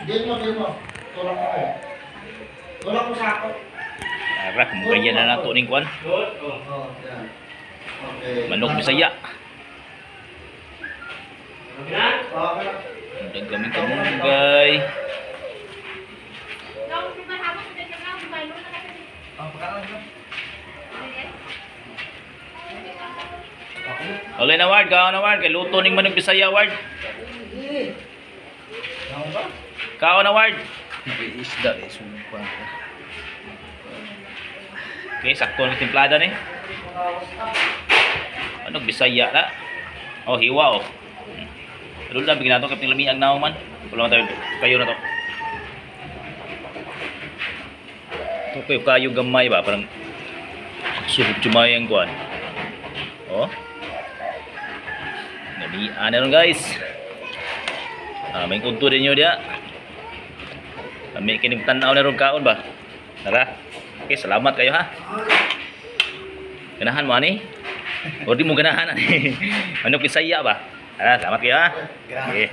Diyan mo. Tulak mo kayo. Tulak mo sa ako. Arah, mukanya na nato ning kuan. Okay. Manok Bisaya. Okay. Ang gaming kamugay. Okay na Ward, kao na Ward, kay luto ning manok Bisaya Ward. Kao na Ward. Isda sumpah. Okay, sakto ng timplada ni. Manok Bisaya na. Oh, hiwa oh. Pero lang bigyan nato kaping lamiag na man. Wala tayo kayo na to. Okay, kayo gamay ba parang suhog chumay ang kuan. Oh. Nani ano guys. May kunto din nyo dia. May kining tanaw na ron kaon ba? Tara. Okay, salamat kayo ha. Ganahan mo ani? O di mo ganahan ani? Manok Bisaya ba? Salamat kayo ha. Okay.